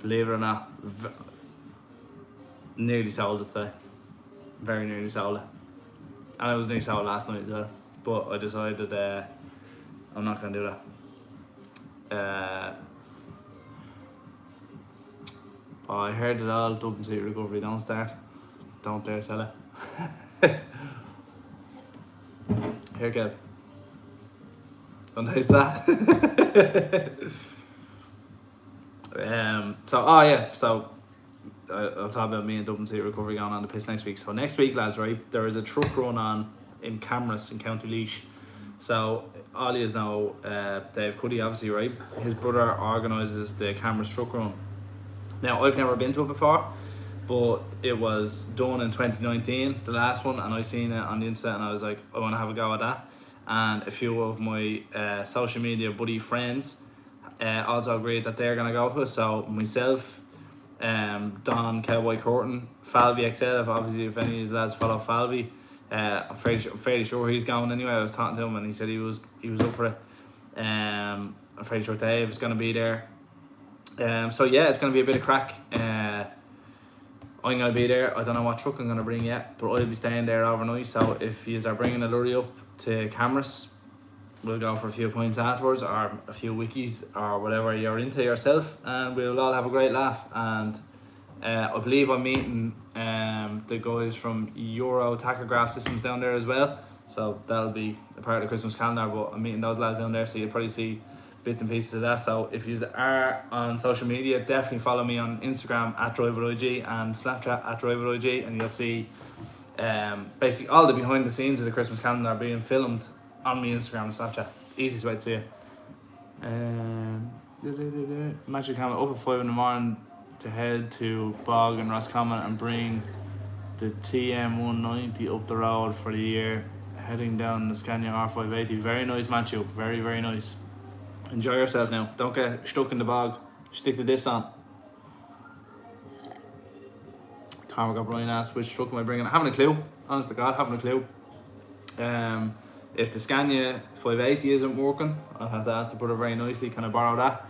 Believe it or not, nearly sold it today. Very nearly sold it. And I was nearly sold last night as well, but I decided I'm not going to do that. I heard it all. Dublin City Recovery, don't start. Don't dare sell it. Here, go. Don't taste that. So I'll talk about me and Dublin City Recovery going on the piss next week. So next week, lads, right, there is a truck run on in Camras in County Laois. So all you know, Dave Cuddy, obviously, right, his brother organises the Camras truck run. Now, I've never been to it before, but it was done in 2019, the last one, and I seen it on the internet and I was like, I want to have a go at that. And a few of my social media buddy friends also agreed that they're going to go to it. So myself, Don Cowboy Curtin, Falvey XL, obviously if any of his lads follow Falvey, I'm fairly sure he's going anyway. I was talking to him and he said he was up for it. I'm fairly sure Dave is going to be there. So yeah, it's going to be a bit of crack. I'm going to be there. I don't know what truck I'm going to bring yet, but I'll be staying there overnight. So if you are bringing a lorry up to Camras, we'll go for a few points afterwards, or a few wikis, or whatever you're into yourself, and we'll all have a great laugh. And I believe I'm meeting the guys from Euro Tachograph Systems down there as well. So that'll be a part of the Christmas calendar, but I'm meeting those lads down there, so you'll probably see bits and pieces of that. So if you are on social media, definitely follow me on Instagram at DriverIG and Snapchat at DriverIG, and you'll see basically all the behind the scenes of the Christmas calendar being filmed on my Instagram and Snapchat. Easiest way to see it. Magic Camera up at 5 in the morning to head to Bog and Roscommon and bring the TM190 up the road for the year, heading down the Scania R580. Very nice, Matthew. Very, very nice. Enjoy yourself now. Don't get stuck in the bog. Stick the diffs on. Carmack O'Brien asked which truck am I bringing. I haven't a clue. Honest to God, haven't a clue. If the Scania 580 isn't working, I'll have to ask the brother very nicely, can I borrow that?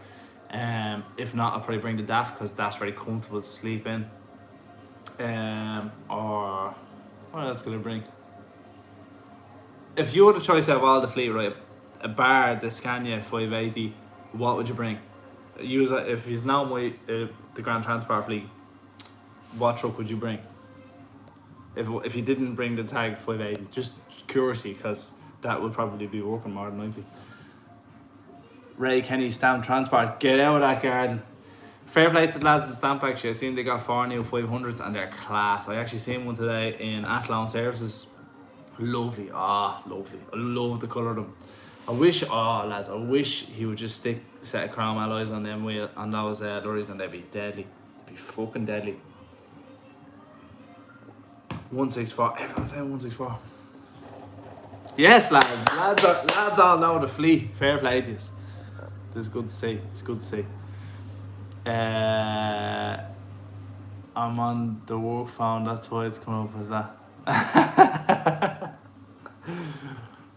If not, I'll probably bring the DAF because that's very comfortable to sleep in. Or what else could I bring? If you had the choice of all the fleet, right, a bar the Scania 580, what would you bring? Use it if he's now the Grand Transport fleet. What truck would you bring? If you didn't bring the Tag 580, just curiosity, because that would probably be working more than likely. Ray Kenny, Stamp Transport, get out of that garden. Fair play to the lads in Stamp actually. I seen they got 4 new 500s and they're class. I actually seen one today in Athlone Services. Lovely, lovely. I love the colour of them. I wish he would just stick a set of chrome alloys on them on those lorries and they'd be deadly. They'd be fucking deadly. 164, everyone's saying 164. Yes, lads all know the fleet. Fair play to you. This is good to see. It's good to see. I'm on the work phone. That's why it's coming up as that.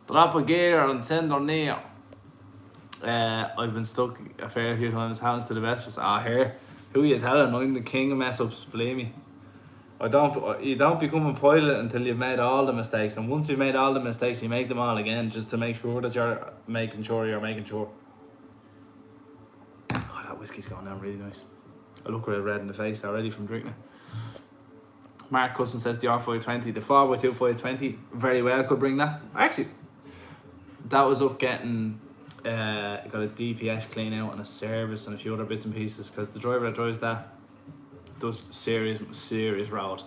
Drop a gear and send her near. I've been stuck a fair few times. Happens to the best of us. Here. Who are you telling? I'm the king of mess ups. Believe me. You don't become a pilot until you've made all the mistakes, and once you've made all the mistakes, you make them all again, just to make sure that you're making sure. Oh, that whiskey's going down really nice. I look red in the face already from drinking it. Mark Cusson says the R520, the 4x2 520, very well could bring that. Actually, that was up getting got a DPF clean out and a service and a few other bits and pieces, because the driver that drives that does serious road.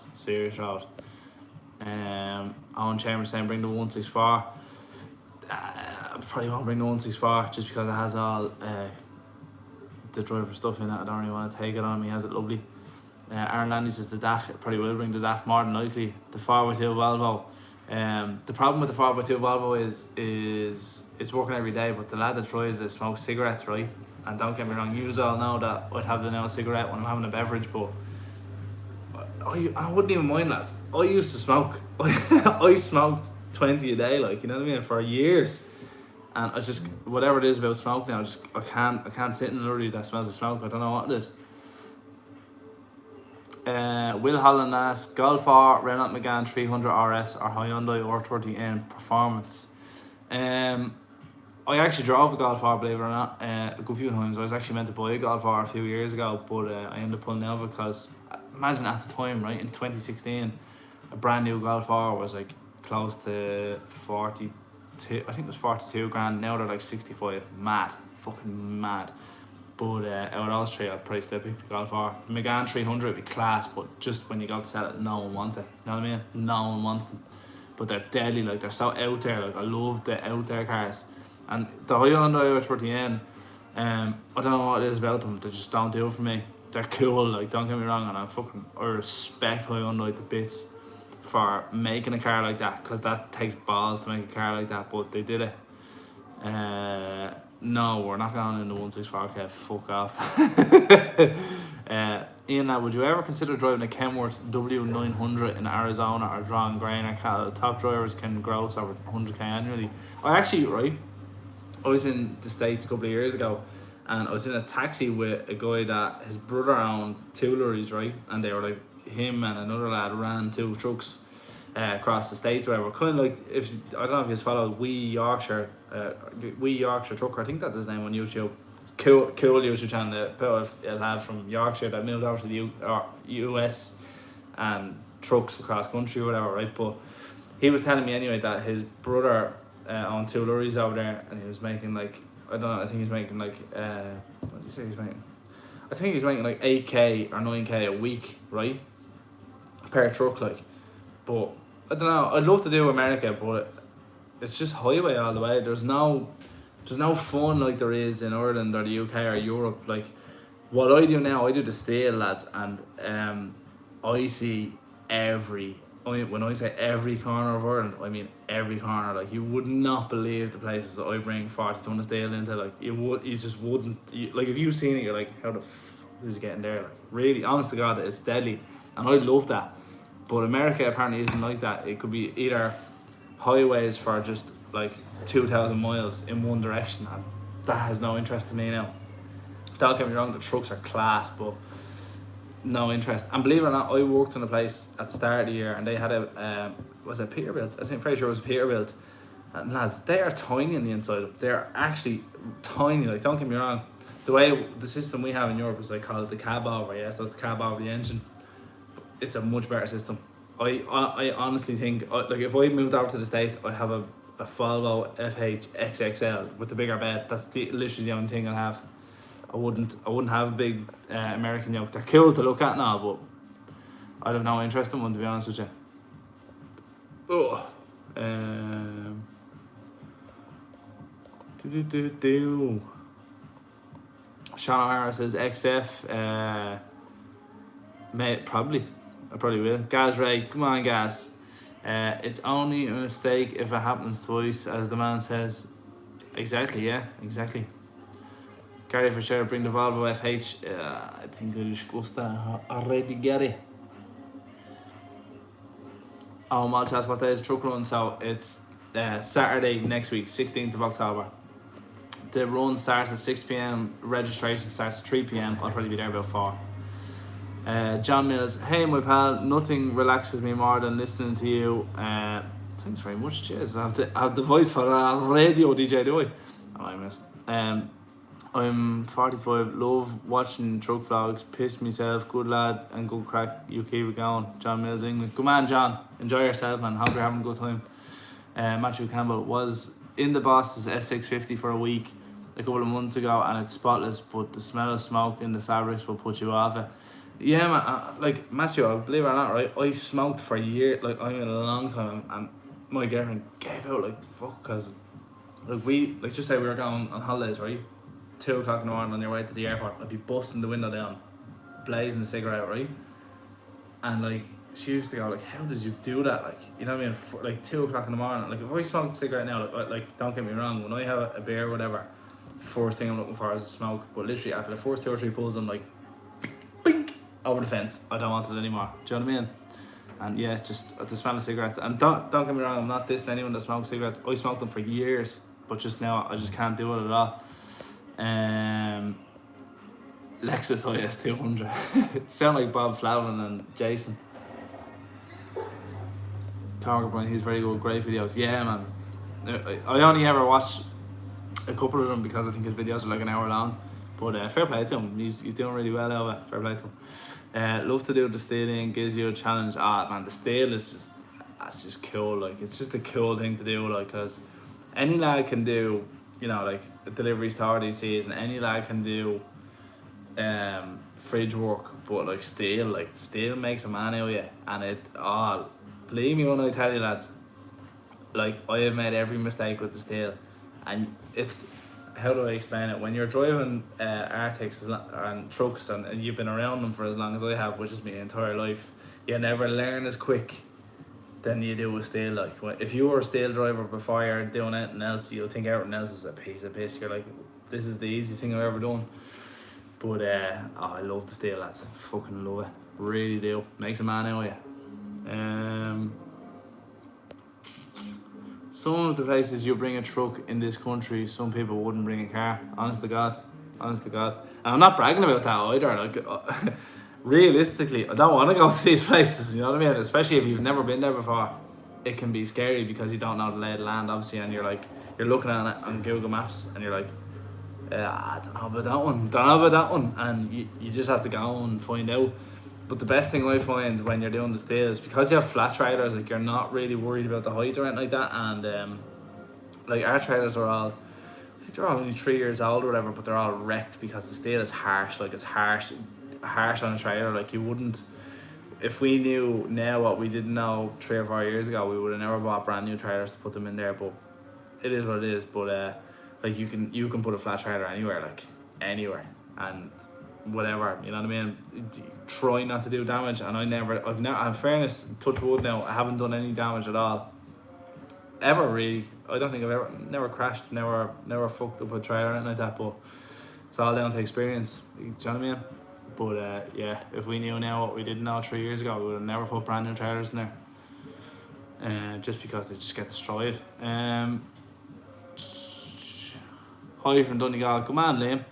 Owen Chambers saying bring the 164. I probably won't bring the 164 just because it has all the driver stuff in it. I don't really want to take it on me. He has it lovely. Aaron Landy says the DAF. I probably will bring the DAF more than likely. The 4x2 Volvo. The problem with the 4x2 Volvo is it's working every day, but the lad that drives it smokes cigarettes, right? And don't get me wrong, you all know that I'd have the now cigarette when I'm having a beverage, but I wouldn't even mind, lads. I used to smoke. I smoked 20 a day, like, you know what I mean, for years. And I just, whatever it is about smoke now, I can't sit in a lorry that smells of smoke. I don't know what it is. Will Holland asks, Golf R, Renault Megane 300 RS or Hyundai R30N Performance. I actually drove a Golf R, believe it or not, a good few times. I was actually meant to buy a Golf R a few years ago, but I ended up pulling out because, imagine at the time, right, in 2016, a brand new Golf R was like close to 42, I think it was 42 grand, now they're like 65, mad, fucking mad. But out of those three, I'd probably still pick the Golf R. Megane 300 would be class, but just when you go to sell it, no one wants it, you know what I mean? No one wants them. But they're deadly, like, they're so out there, like, I love the out there cars. And the Hyundai R30N, I don't know what it is about them, they just don't do it for me. They're cool, like, don't get me wrong, and I respect Hyundai to bits for making a car like that, because that takes balls to make a car like that, but they did it. No, we're not going in the 164K, fuck off. Ian, would you ever consider driving a Kenworth W900 in Arizona or drawing grain or cattle? Top drivers can gross over 100k annually. I was in the States a couple of years ago, and I was in a taxi with a guy that his brother owned 2 lorries, right? And they were like, him and another lad ran 2 trucks across the States, whatever. Kind of like, I don't know if you followed Wee Yorkshire Trucker, I think that's his name on YouTube. cool YouTube channel about a lad from Yorkshire that moved over to the US and trucks across country or whatever, right? But he was telling me anyway that his brother owned 2 lorries over there, and he was making like, I don't know, I think he's making like what did he say he's making? I think he's making like 8k or 9k a week, right? Per truck, like. But I don't know, I'd love to do America, but it's just highway all the way. There's no fun like there is in Ireland or the UK or Europe. Like what I do now, I do the steel, lads, and I see when I say every corner of Ireland, I mean every corner. Like you would not believe the places that I bring 40 ton of steel into. Like you just wouldn't. Like if you've seen it, you're like, how the f is it getting there? Like really, honest to God, it's deadly, and I love that. But America apparently isn't like that. It could be either highways for just like 2,000 miles in one direction, and that has no interest to me now. Don't get me wrong, the trucks are class, but no interest. And believe it or not, I worked in a place at the start of the year, and they had a was it Peterbilt? I think pretty sure it was a Peterbilt. And lads, they are tiny on the inside. They're actually tiny. Like, don't get me wrong, the way the system we have in Europe is like called the cab over. Yeah, so it's the cab over the engine. It's a much better system. I honestly think, like, if I moved over to the States, I'd have a Volvo FH XXL with the bigger bed. That's literally the only thing I'd have. I wouldn't have a big American yoke. They're cool to look at now, but I'd have no interest in one, to be honest with you. Oh. Sean O'Hara says XF. Mate, probably. I probably will. Gaz Ray, come on, Gaz. It's only a mistake if it happens twice, as the man says. Exactly, yeah, exactly. Gary for sure, bring the Volvo FH. I think I discussed that already, Gary. Oh, Malchas, what day is truck run? So it's Saturday next week, 16th of October. The run starts at 6 p.m. Registration starts at 3 p.m. I'll probably be there about 4. John Mills, hey my pal, nothing relaxes me more than listening to you. Thanks very much, cheers. I have the voice for a radio DJ, do I? Oh, I missed. I'm 45, love watching truck vlogs, piss myself, good lad and good crack, you keep it going. John Mills, England. Good man, John, enjoy yourself, man, hope you're having a good time. Matthew Campbell was in the boss's S650 for a week a couple of months ago, and it's spotless, but the smell of smoke in the fabrics will put you off it. Yeah, man, like Matthew, believe it or not, right, I smoked for a year, like I mean a long time, and my girlfriend gave out like fuck, cause like just say we were going on holidays, right, 2 o'clock in the morning on your way to the airport, I'd be busting the window down, blazing the cigarette, right, and like she used to go like, how did you do that, like, you know what I mean, for, like 2 o'clock in the morning, like if I smoked a cigarette now, like don't get me wrong, when I have a beer or whatever, first thing I'm looking for is a smoke, but literally after the first 2 or 3 pulls I'm like, bink, over the fence, I don't want it anymore, do you know what I mean? And yeah, just the smell of cigarettes, and don't get me wrong, I'm not dissing anyone that smokes cigarettes, I smoked them for years, but just now I just can't do it at all. Lexus IS 200. It sound like Bob Flavin and Jason. Cormac Bryan, he's very good, great videos. Yeah, man. I only ever watched a couple of them because I think his videos are like an hour long. But fair play to him. He's doing really well over. Fair play to him. Love to do the stealing, gives you a challenge. Man, the steal is just cool. Like, it's just a cool thing to do. Like, cause any lad can do, you know, like deliveries to RDCs, and any lad can do fridge work, but like steel makes a man out of you, and it all, believe me when I tell you, lads, like I have made every mistake with the steel, and it's, how do I explain it, when you're driving Arctics and trucks and you've been around them for as long as I have, which is my entire life, you never learn as quick than you do with steel. Like, if you were a steel driver before you're doing anything else, you'll think everything else is a piece of piss. You're like, this is the easiest thing I've ever done. But I love the steel, lads. I fucking love it, really do. Makes a man out of you. Some of the places you bring a truck in this country, some people wouldn't bring a car. Honest to God. And I'm not bragging about that either. Like, realistically, I don't want to go to these places, you know what I mean? Especially if you've never been there before. It can be scary because you don't know the lay of the land, obviously, and you're looking at it on Google Maps and you're like, I don't know about that one. Don't know about that one. And you just have to go and find out. But the best thing I find when you're doing the steel is because you have flat trailers, like you're not really worried about the height or anything like that. And like our trailers are all, I think they're all only 3 years old or whatever, but they're all wrecked because the steel is harsh. Like it's harsh on a trailer. Like you wouldn't, if we knew now what we didn't know 3 or 4 years ago, we would have never bought brand new trailers to put them in there. But it is what it is. But like you can put a flat trailer anywhere, like anywhere, and whatever, you know what I mean. Try not to do damage, and I've never, in fairness, touch wood now, I haven't done any damage at all, ever really. I don't think I've never crashed, never fucked up a trailer or anything like that. But it's all down to experience. Do you know what I mean? But yeah, if we knew now what we didn't know 3 years ago, we would have never put brand new trailers in there. Just because they just get destroyed. Hi from Donegal. Come on, Liam.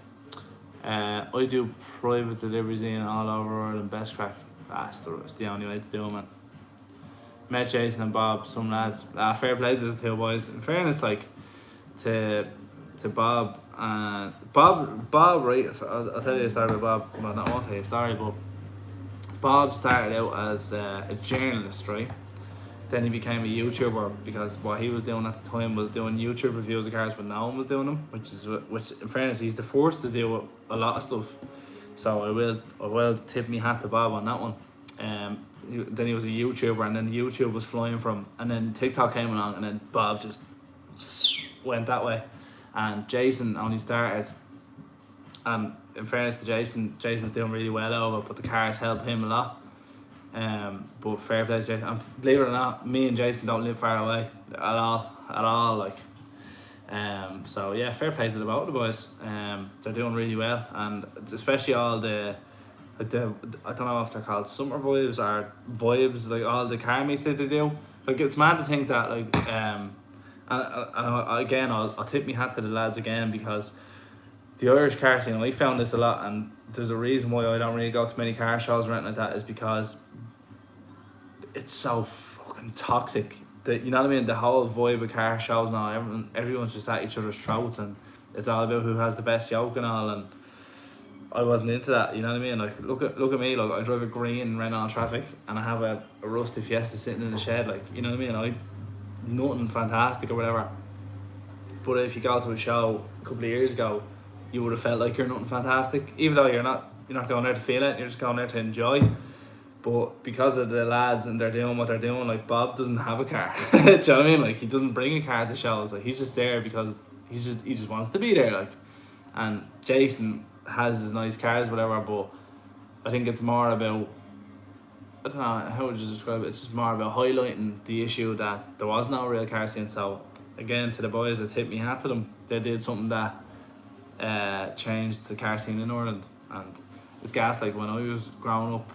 I do private deliveries in all over Ireland. Best crack. That's the only way to do it, man. Met Jason and Bob, some lads. Fair play to the two boys. In fairness, like to Bob and Bob, right? I'll tell you a story about Bob. Well, I won't tell you a story, but Bob started out as a journalist, right? Then he became a YouTuber because what he was doing at the time was doing YouTube reviews of cars, but no one was doing them. Which in fairness, he's the first to do a lot of stuff. So I will tip me hat to Bob on that one. Then he was a YouTuber, and then YouTube was flying for him, and then TikTok came along, and then Bob just went that way. And Jason only started, and in fairness to Jason's doing really well over it, but the cars help him a lot. But fair play to Jason. And believe it or not, me and Jason don't live far away at all. Like, so yeah, fair play to the both of the boys. They're doing really well, and especially all the, like the, I don't know if they're called summer vibes or vibes, like all the car meets that they do. Like it's mad to think that, like, and again, I'll tip my hat to the lads again, because the Irish car scene, I found this a lot, and there's a reason why I don't really go to many car shows or anything like that, is because it's so fucking toxic. You know what I mean? The whole vibe of car shows now, everyone's just at each other's throats, and it's all about who has the best yoke and all, and I wasn't into that, you know what I mean? Like, look at me, like I drive a green Renault Traffic, and I have a rusty Fiesta sitting in the shed, like, you know what I mean? Nothing fantastic or whatever. But if you go to a show a couple of years ago, you would have felt like you're nothing fantastic, even though you're not going there to feel it, you're just going there to enjoy. But because of the lads and they're doing what they're doing, like Bob doesn't have a car. Do you know what I mean? Like, he doesn't bring a car to shows. Like, he's just there because he just wants to be there. Like, and Jason has his nice cars, whatever. But I think it's more about, I don't know, how would you describe it? It's just more about highlighting the issue that there was no real car scene. So again, to the boys, I tip me hat to them. They did something that changed the car scene in Ireland. And it's gas, like when I was growing up,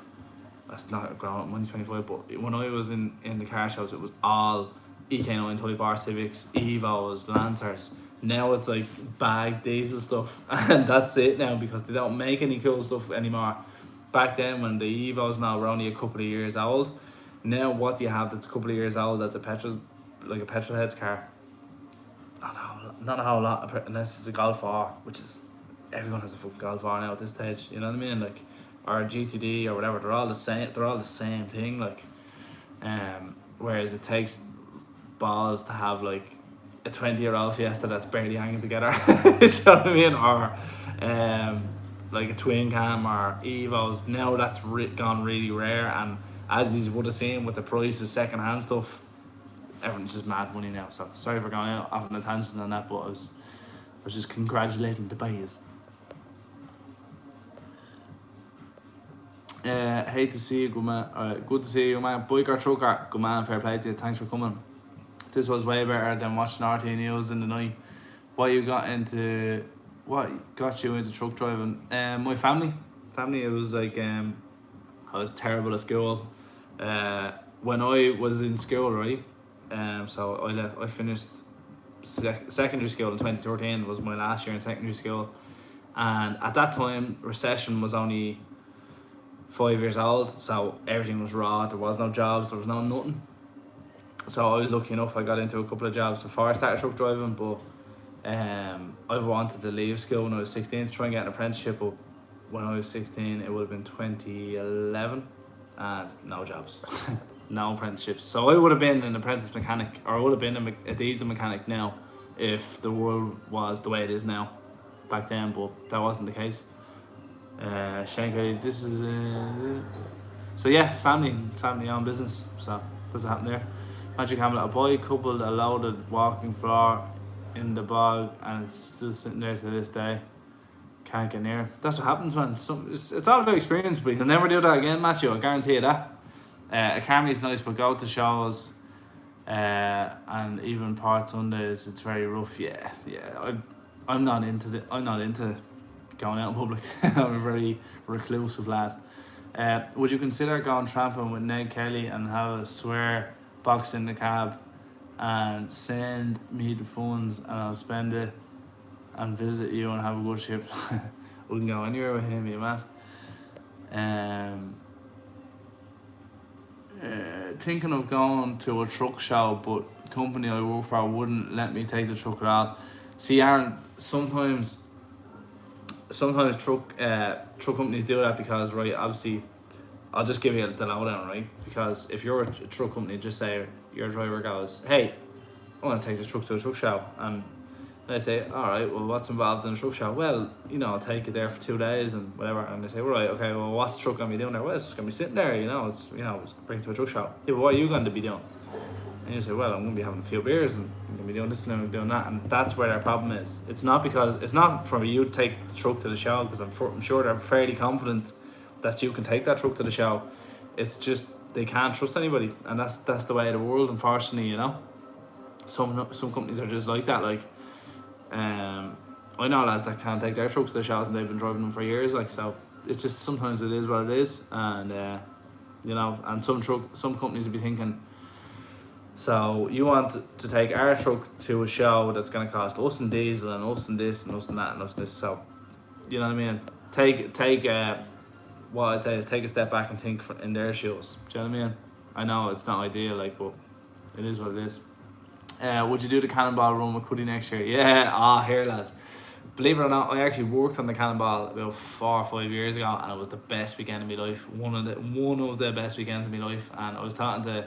that's not growing up, mine's 25, but when I was in the car shows, it was all EK9 Type R Civics, Evos, Lancers. Now it's like bag diesel stuff, and that's it now, because they don't make any cool stuff anymore. Back then, when the Evos now were only a couple of years old, now what do you have that's a couple of years old that's a petrol head's car? Not a whole lot, unless it's a Golf R, which is, everyone has a fucking Golf R now at this stage, you know what I mean? Like, or a GTD or whatever, they're all the same thing, like, whereas it takes balls to have like a 20-year-old Fiesta that's barely hanging together. You know what I mean? Or like a twin cam or Evos. Now that's gone really rare, and as you would have seen with the prices, second hand stuff, everyone's just mad money now. So sorry for going out off on a tangent on that, but I was just congratulating the boys. Hate to see you, good man. Good to see you, man. Biker trucker, good man. Fair play to you. Thanks for coming. This was way better than watching RT News in the night. What got you into truck driving? My family. It was like I was terrible at school. When I was in school, right? So I finished secondary school in 2013. Was my last year in secondary school, and at that time, recession was only 5 years old, so everything was raw. There was no jobs, there was no nothing. So I was lucky enough, I got into a couple of jobs before I started truck driving, but I wanted to leave school when I was 16 to try and get an apprenticeship, but when I was 16 it would have been 2011 and no jobs. No apprenticeships. So I would have been an apprentice mechanic, or I would have been a diesel mechanic now if the world was the way it is now back then, but that wasn't the case. Shankly, this is so yeah, family owned business, so doesn't happen there. Magic Hamlet, a boy coupled a loaded walking floor in the bog and it's still sitting there to this day. Can't get near. That's what happens, man. It's all about experience, but you'll never do that again, Matthew, I guarantee you that. Academy's nice, but go to shows and even part Sundays it's very rough. Yeah. I'm not into going out in public. I'm a very reclusive lad. Would you consider going tramping with Ned Kelly and have a swear box in the cab and send me the funds and I'll spend it and visit you and have a good trip? Wouldn't go anywhere with him, you man. Thinking of going to a truck show, but the company I work for wouldn't let me take the truck at all. See, Aaron, sometimes truck companies do that because, right, obviously, I'll just give you the lowdown, right? Because if you're a truck company, just say your driver goes, hey, I want to take this truck to a truck show, and they say, all right, well, what's involved in a truck show? Well, I'll take it there for 2 days and whatever. And they say, right, okay, well, what's the truck gonna be doing there? Well, it's just gonna be sitting there, it's bring it to a truck show. Yeah, but what are you going to be doing? And you say, well, I'm gonna be having a few beers and I'm gonna be doing this and I'm doing that. And that's where their problem is. It's not for you to take the truck to the show, because I'm sure they're fairly confident that you can take that truck to the show. It's just they can't trust anybody, and that's the way of the world, unfortunately. Some companies are just like that. Like, I know lads that can't take their trucks to the shows and they've been driving them for years. Like, so it's just sometimes it is what it is, and and some companies will be thinking, so you want to take our truck to a show that's going to cost us and diesel and us and this and us and that and us and this. So, you know what I mean? What I'd say is take a step back and think in their shoes. Do you know what I mean? I know it's not ideal, but it is what it is. Would you do the Cannonball run with Cuddy next year? Yeah, here lads. Believe it or not, I actually worked on the Cannonball about 4 or 5 years ago, and it was the best weekend of my life. One of the best weekends of my life. And I was talking the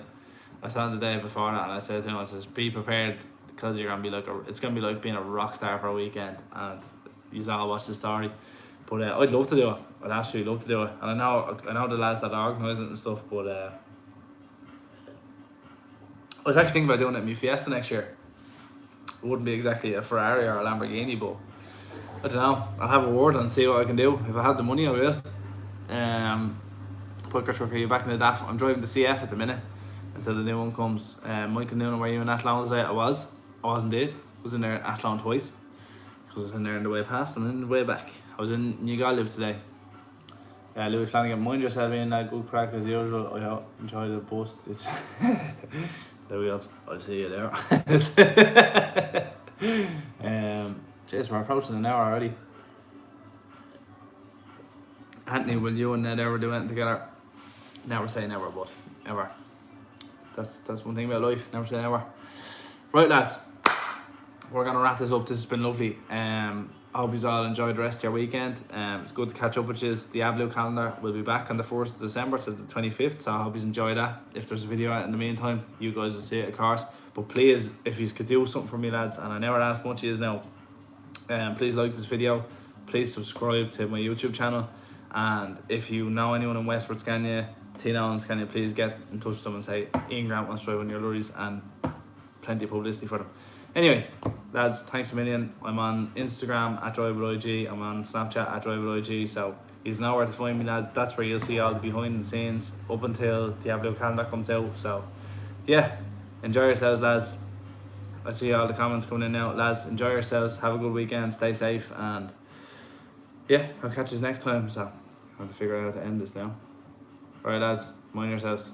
day before that, and I said to him, be prepared, because you're gonna be it's gonna be like being a rock star for a weekend. And you all watch the story. But I'd love to do it. I'd absolutely love to do it. And I know the lads that organise it and stuff, but I was actually thinking about doing it in my Fiesta next year. It wouldn't be exactly a Ferrari or a Lamborghini, but I don't know. I'll have a word and see what I can do. If I have the money, I will. Pucker trucker, you back in the DAF? I'm driving the CF at the minute until the new one comes. Michael Noonan, were you in Athlone today? I was indeed. I was in there at Athlone twice, because I was in there on the way past and then the way back. I was in New Galway today. Louis Flanagan, mind yourself, in that good crack as usual. I enjoy the post. There we go. I'll see you there. Jeez, we're approaching an hour already. Anthony, will you and Ned ever do anything together? Never say never, but ever. That's one thing about life. Never say never. Right, lads. We're gonna wrap this up. This has been lovely. I hope you all enjoyed the rest of your weekend. It's good to catch up with you. The Adblue calendar will be back on the 1st of December to the 25th, so I hope you enjoy that. If there's a video out in the meantime, you guys will see it, of course. But please, if you could do something for me, lads, and I never ask much of you now, please like this video, please subscribe to my YouTube channel, and if you know anyone in Westward Scania, Tina and Scania, please get in touch with them and say Ian Grant wants to drive on your lorries, and plenty of publicity for them. Anyway, lads, thanks a million. I'm on Instagram at DriveWithIG. I'm on Snapchat at DriveWithIG. So he's nowhere to find me, lads. That's where you'll see all the behind the scenes up until the Adblue calendar comes out. So yeah, enjoy yourselves, lads. I see all the comments coming in now. Lads, enjoy yourselves. Have a good weekend. Stay safe. And yeah, I'll catch you next time. So I have to figure out how to end this now. Alright, lads, mind yourselves.